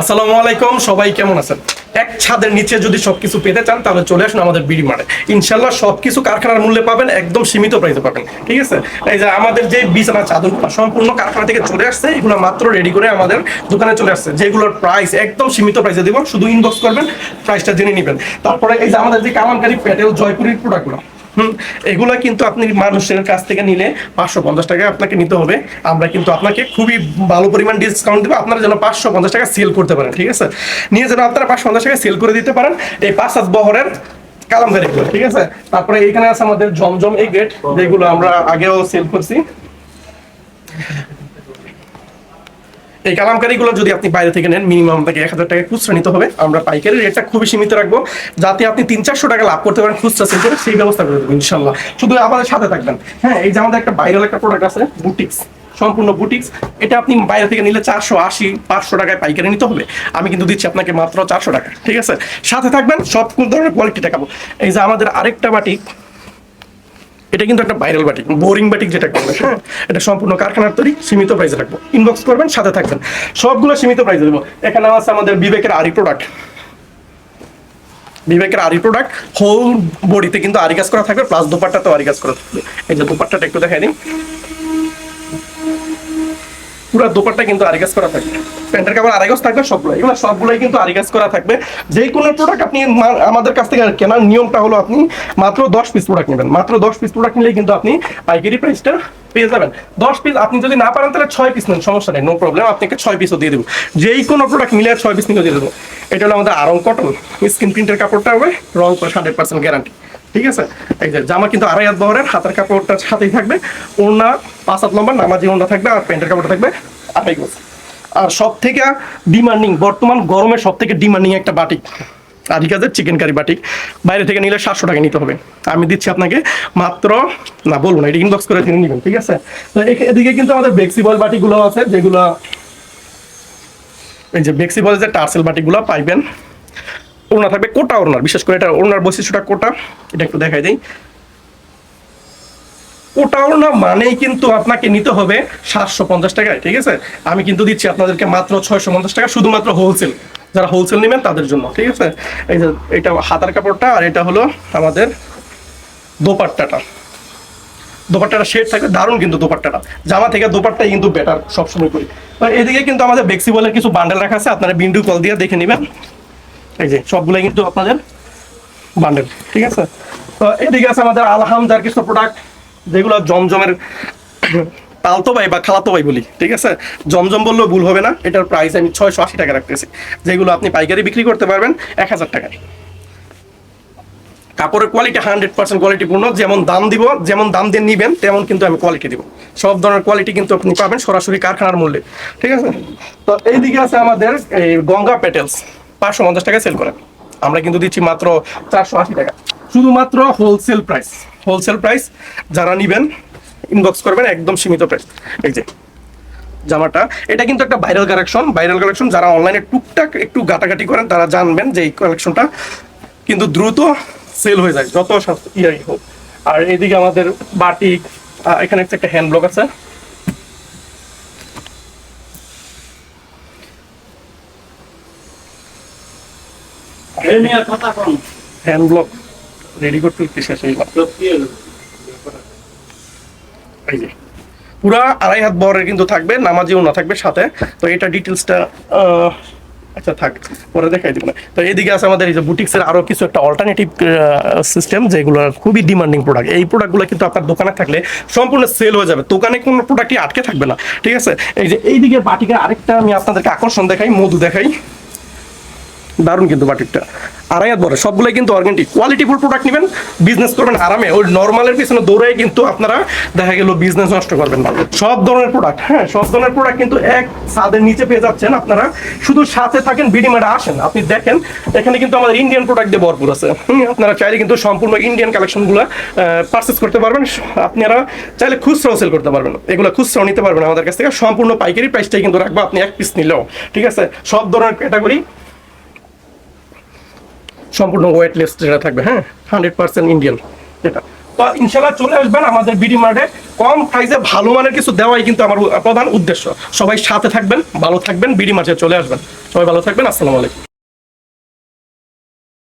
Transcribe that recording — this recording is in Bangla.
আসসালামু আলাইকুম, সবাই কেমন আছেন? এক ছাদের নিচে যদি সবকিছু পেতে চান তাহলে চলে আসুন আমাদের বিডি মার্টে। ইনশাল্লাহ সবকিছু কারখানার মূল্যে পাবেন, একদম সীমিত প্রাইসে পাবেন। ঠিক আছে, এই যে আমাদের যে বিছানা চাদরগুলো সম্পূর্ণ কারখানা থেকে চলে আসছে, এগুলো মাত্র রেডি করে আমাদের দোকানে চলে আসছে, যেগুলোর প্রাইস একদম সীমিত প্রাইসে দিব। শুধু ইনবক্স করবেন, প্রাইসটা জেনে নেবেন। তারপরে এই যে আমাদের যে কালামকারী প্যাটেল জয়পুরের প্রোডাক্টগুলো, এগুলা কিন্তু আপনি মানুষের কাছ থেকে নিলে 550 টাকা আপনাকে নিতে হবে। আমরা কিন্তু আপনাকে খুবই ভালো পরিমাণ ডিসকাউন্ট দেবো, আপনারা যেন 550 টাকা সেল করতে পারেন। ঠিক আছে, নিয়ে যেন আপনারা 550 টাকা সেল করে দিতে পারেন এই 5 বহরের কালামকারীগুলো। ঠিক আছে, তারপরে এখানে আছে আমাদের জমজম এই গেট, যেগুলো আমরা আগেও সেল করছি। এই কালামকারীগুলো যদি আপনি বাইরে থেকে নেন, মিনিমাম আপনাকে 1000 টাকা খুচরা নিতে হবে। আমরা পাইকারি রেটটা খুবই সীমিত রাখবো, যাতে আপনি 300-400 টাকা লাভ করতে পারেন খুচরা সেল করে, সেই ব্যবস্থা করে দেবো ইনশাল্লাহ। শুধু আমাদের সাথে থাকবেন। হ্যাঁ, এই যে আমাদের একটা ভাইরাল একটা প্রোডাক্ট আছে বুটিক্স, সম্পূর্ণ বুটিক্স। এটা আপনি বাইরে থেকে নিলে 480-500 টাকায় পাইকারি নিতে হবে, আমি কিন্তু দিচ্ছি আপনাকে মাত্র 400 টাকা। ঠিক আছে, সাথে থাকবেন, সব ধরনের কোয়ালিটি দেখাবো। এই যে আমাদের আরেকটা বাটিক, এটা কিন্তু একটা ভাইরাল বাটিক, বোরিং বাটিক যেটা করবে। হ্যাঁ, এটা সম্পূর্ণ কারখানার তৈরি, সীমিত প্রাইসে রাখবো। ইনবক্স করবেন, সাথে থাকবেন, সবগুলো সীমিত প্রাইসে দেবো। এখানে আছে আমাদের বিবেকের আরি প্রোডাক্ট, বিবেকের আরি প্রোডাক্ট হোল বডিতে কিন্তু আরি কাজ করা থাকবে, প্লাস দোপাট্টাতেও আরি কাজ করা থাকবে। এই যে দোপাট্টাটা একটু দেখাই দিই, পুরো দোপাট্টা কিন্তু আরি কাজ করা থাকবে, প্যান্টের কাপড় আরি কাজ থাকবে, সবগুলোই কিন্তু আরি কাজ করা থাকবে। যে কোনো প্রোডাক্ট আপনি আমাদের কাছ থেকে কেনার নিয়মটা হলো আপনি মাত্র 10 পিস প্রোডাক্ট নেবেন। মাত্র 10 পিস প্রোডাক্ট নিলেই কিন্তু আপনি পাইকারি প্রাইসটা পেয়ে যাবেন। 10 পিস আপনি যদি না পারেন তাহলে 6 পিস নেন, সমস্যা নেই, নো প্রবলেম, আপনাকে 6 পিসও দিয়ে দেবো। যেই কোনো প্রোডাক্ট মিলে 6 পিস নিলেও দিয়ে দেবো। এটা হলো আমাদের আরং কটন স্কিন প্রিন্টের কাপড়টা হবে, রং 100% গ্যারান্টি। ঠিক আছে, এই যে জামা কিন্তু 2.5 হাত বহরের, হাতের কাপড়টার সাথেই থাকবে, ওড়না 5 হাত লম্বা নামাজি ওড়না থাকবে, আর প্যান্টের কাপড়টা থাকবে 2.5 গজ। আর সব থেকে ডিমান্ডিং, বর্তমান গরমে সব থেকে ডিমান্ডিং একটা বাটিক, আদি কাজের চিকেন কারি বাটিক, বাইরে থেকে নিলে 700 টাকা নিতে হবে, আমি দিচ্ছি আপনাকে মাত্র, না বলবো না, এটা ইনবক্স করে কিনে নেবেন। ঠিক আছে, তো এদিকে কিন্তু আমাদের বেক্সিবল বাটিগুলো আছে, যেগুলো এই যে বেক্সিবল যে টার্সেল বাটিগুলো পাইবেন। ওড়না থাকবে কোটা ওড়নার, বিশেষ করে এটা ওড়নার বৈশিষ্ট্যটা কোটা, এটা একটু দেখাই দিই। কোটা ওড়না মানেই কিন্তু আপনাকে নিতে হবে 750 টাকায়। ঠিক আছে, আমি কিন্তু দিচ্ছি আপনাদেরকে মাত্র 650 টাকা, শুধুমাত্র হোলসেল, যারা হোলসেল নেবেন তাদের জন্য। ঠিক আছে, এই যে এটা হাতার কাপড়টা, আর এটা হলো আমাদের দোপাট্টাটা। দোপাট্টাটা শেড থাকবে দারুণ, কিন্তু দোপাট্টাটা জামা থেকে দোপাট্টাই কিন্তু বেটার সবসময় করি। তো এদিকে কিন্তু আমাদের বেক্সিবলের কিছু বান্ডেল রাখা আছে, আপনারা ভিডিও কল দিয়ে দেখে নেবেন। এই যে সবগুলাই কিন্তু আপনাদের বান্ডেল। ঠিক আছে, তো এদিকে আছে আমাদের আলহামদার কিছু প্রোডাক্ট, যেগুলো জমজমের পালতো ভাই বা খালাতো ভাই বলি। ঠিক আছে, জমজম বললেও ভুল হবে না, এটার প্রাইস আমি 680 টাকা রাখতেছি, যেগুলো আপনি পাইকারি বিক্রি করতে পারবেন 1000 টাকায়। কাপড়ের কোয়ালিটি 100% কোয়ালিটিপূর্ণ, যেমন দাম দিব, যেমন দাম দিয়ে নিবেন তেমন কিন্তু আমি কোয়ালিটি দিব। সব ধরনের কোয়ালিটি কিন্তু আপনি পাবেন সরাসরি কারখানার মূল্যে। ঠিক আছে, তো এইদিকে আছে আমাদের এই গঙ্গা প্যাটেলস, 550 টাকায় সেল করেন, আমরা কিন্তু দিচ্ছি মাত্র 480 টাকা, শুধুমাত্র হোলসেল প্রাইস। হোলসেল প্রাইস, যারা নিবেন ইনবক্স করবেন, একদম সীমিত প্রাইস। এই যে জামাটা, এটা কিন্তু একটা ভাইরাল কালেকশন, যারা অনলাইনে টুকটাক একটু গাটাগাটি করেন তারা জানবেন যে এই কালেকশনটা কিন্তু দ্রুত সেল হয়ে যায়, যত ইয়াই হোক। আর এদিকে আমাদের বাটিক, এখানে একটা হ্যান্ড ব্লক আছে, হ্যান্ড ব্লক রেডি করতে শেষ হয়ে গেল। এই যে পুরা 2.5 হাত বহরের কিন্তু থাকবে, নামাজিও না থাকবে সাথে। তো এটা ডিটেলসটা আচ্ছা থাক, পরে দেখাই দিব না। তো এইদিকে আছে আমাদের এই যে বুটিক্সের আরো কিছু একটা অল্টারনেটিভ সিস্টেম, যেগুলো খুবই ডিমান্ডিং প্রোডাক্ট। এই প্রোডাক্টগুলো কিন্তু আপনার দোকানে থাকলে সম্পূর্ণ সেল হয়ে যাবে, দোকানে কোনো প্রোডাক্টই আটকে থাকবে না। ঠিক আছে, এই যে এইদিকে বাটিকের আরেকটা আমি আপনাদেরকে আকর্ষণ দেখাই, মধু দেখাই, দারুণ কিন্তু বাটিকটা 2.5 হাত বড়, সবগুলোই কিন্তু অর্গানিক কোয়ালিটিফুল প্রোডাক্ট নেবেন, বিজনেস করবেন আরামে। ওই নর্মালের পিছনে দৌড়াই কিন্তু আপনারা দেখা গেল বিজনেস নষ্ট করবেন না। সব ধরনের প্রোডাক্ট, হ্যাঁ সব ধরনের প্রোডাক্ট কিন্তু এক ছাদের নিচে পেয়ে যাচ্ছেন আপনারা। শুধু সাথে থাকেন, বিডিমার্টে আসেন, আপনি দেখেন এখানে কিন্তু আমাদের ইন্ডিয়ান প্রোডাক্ট দিয়ে ভরপুর আছে। আপনারা চাইলে কিন্তু সম্পূর্ণ ইন্ডিয়ান কালেকশনগুলো পারচেস করতে পারবেন। আপনারা চাইলে খুচরাও সেল করতে পারবেন, এগুলো খুচরাও নিতে পারবেন আমাদের কাছ থেকে, সম্পূর্ণ পাইকারি প্রাইসটাই কিন্তু রাখবো আপনি এক পিস নিলেও। ঠিক আছে, সব ধরনের ক্যাটাগরি, সম্পূর্ণ ওয়েটলেস যেটা থাকবে, হ্যাঁ 100% ইন্ডিয়ান যেটা। তো তো ইনশাল্লাহ চলে আসবেন আমাদের বিডি মার্টে, কম প্রাইসে ভালো মানের কিছু দেওয়াই কিন্তু আমার প্রধান উদ্দেশ্য। সবাই সাথে থাকবেন, ভালো থাকবেন, বিডি মার্টে চলে আসবেন। সবাই ভালো থাকবেন, আসসালামু আলাইকুম।